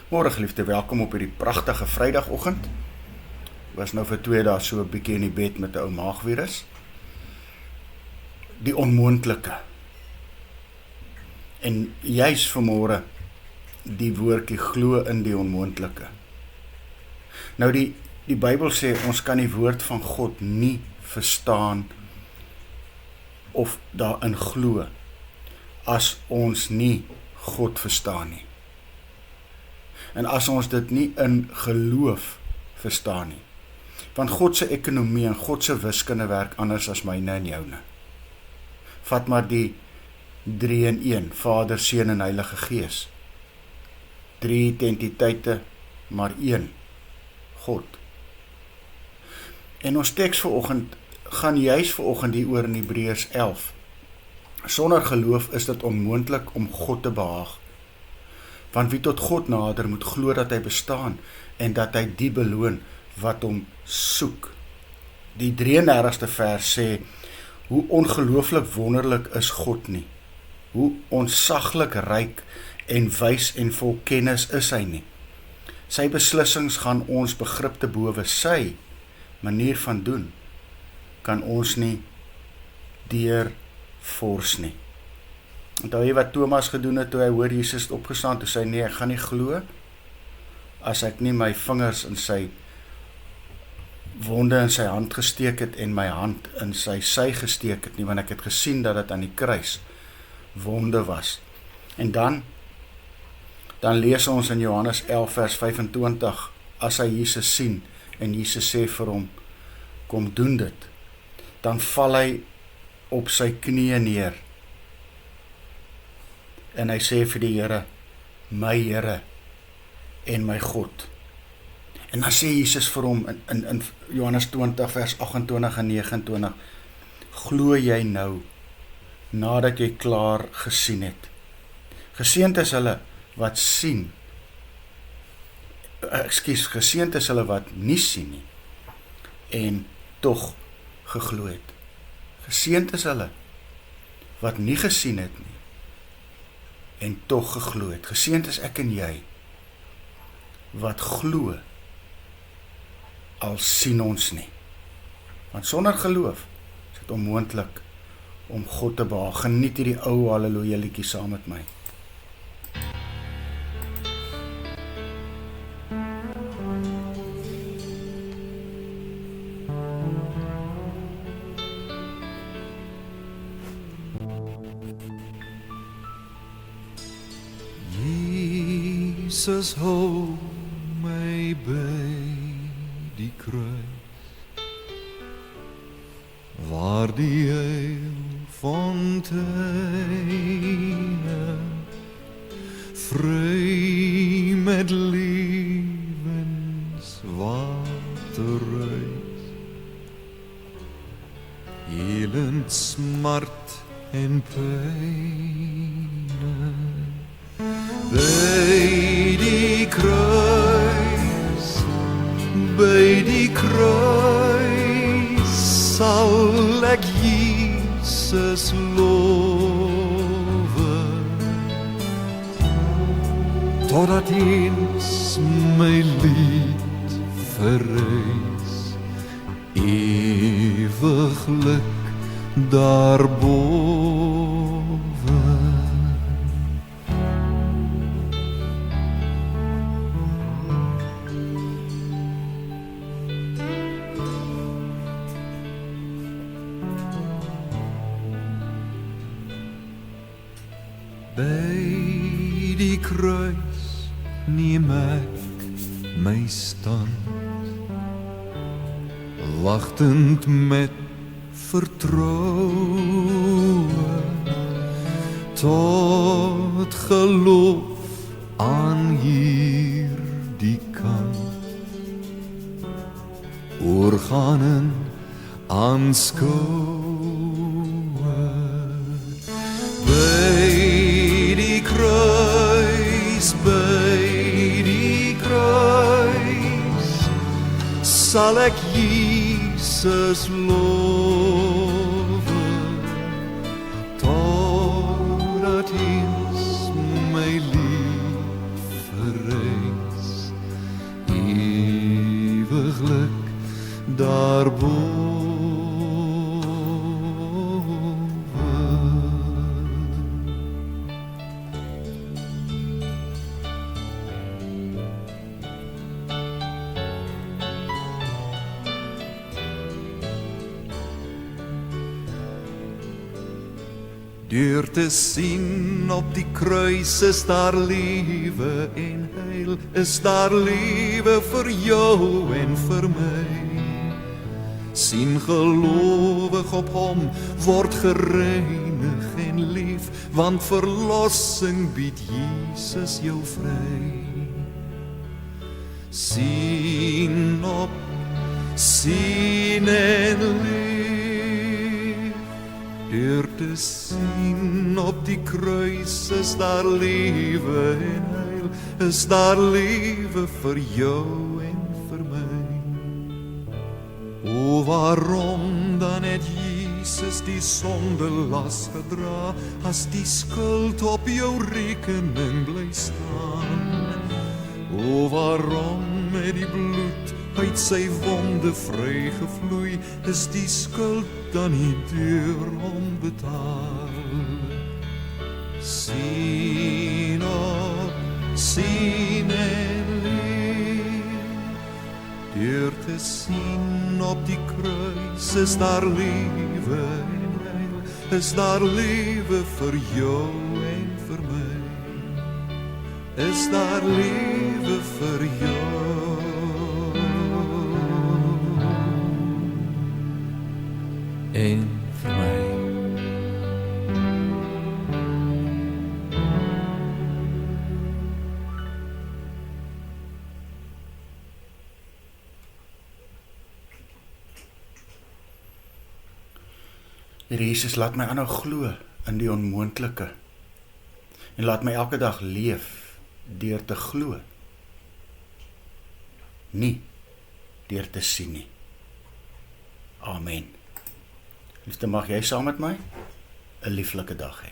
Môre geliefde, welkom op hierdie pragtige Vrydagoggend. Was nou vir 2 dae so 'n bietjie in die bed met 'n ou maagvirus. Die onmoontlike. En juis vanmôre die woordjie glo in die onmoontlike. Nou die Bybel sê ons kan die woord van God nie verstaan of daarin glo as ons nie God verstaan nie. En as ons dit nie in geloof verstaan nie. Want God se ekonomie en God se wiskunde werk anders as myne en joune. Vat maar die 3 in 1, Vader, Seun en Heilige Gees. 3 identiteite, maar 1, God. En ons teks vanoggend gaan juis vanoggend hieroor in Hebreërs 11. Sonder geloof is dit onmoontlik om God te behaag. Want wie tot God nader moet glo dat hy bestaan en dat hy die beloon wat hom soek. Die 33ste vers sê, hoe ongelooflik wonderlik is God nie. Hoe onsaglik ryk en wys en vol kennis is hy nie. Sy beslissings gaan ons begrip te bowe, sy manier van doen kan ons nie deurvors nie. Onthou jy wat Thomas gedoen het toe hy hoor Jesus het opgestaan, toe sê nee, ek gaan nie glo as ek nie my vingers in sy wonde in sy hand gesteek het en my hand in sy sy gesteek het nie, want ek het gesien dat dit aan die kruis wonde was. En dan lees ons in Johannes 11 vers 25, as hy Jesus sien en Jesus sê vir hom, kom doen dit, dan val hy op sy knieë neer en hy sê vir die Here, my Here en my God. En dan sê Jesus vir hom in Johannes 20 vers 28 en 29, glo jy nou, nadat jy klaar gesien het. Geseënd is hulle wat sien, geseënd is hulle wat nie sien nie, en tog geglo het. Geseënd is hulle wat nie gesien het nie, en tog geglo het. Geseënd is ek en jy, wat glo, al sien ons nie. Want sonder geloof is dit onmoontlik om God te behaag. Geniet hierdie ou halleluja liedjie saam met my. Jesus, hou my by die kruis, waar die heilfonteine vry met lewenswater ruis, helend smart en pyne. By die kruis sal ek Jesus lowe, totdat eens my lied verrys, ewiglik daarbowe. By die kruis neem ek my stand, wagtend met vertroue, tot geloof aan hierdie kant, oorgaan en aanskou. By die kruis sal ek Jesus lowe, totdat eens my lied verreik, moontlik daarbo. Deur te sien op die kruis is daar liewe en heil, is daar liewe vir jou en vir my. Sien gelowig op hom, word gereinig en lief, want verlossing bied Jesus jou vry. Sien op, sien en lief, deur te sien op die kruis is daar liewe en heil, is daar liewe vir jou en vir my. O, waarom dan het Jesus die sondelas gedra, as die skuld op jou rekening bly staan? O, waarom het die bloed uit sy wonde vrygevloei, is die skuld dan nie deur hom betaal? Sien op, sien en leef, deur te sien op die kruis is daar liewe en heil, is daar liewe vir jou en vir my, is daar liewe vir jou en vir my. Here Jesus, laat my aanhou glo in die onmoontlike en laat my elke dag leef deur te glo, nie deur te sien nie. Amen. Liefste, mag jy saam met my 'n lieflike dag hê.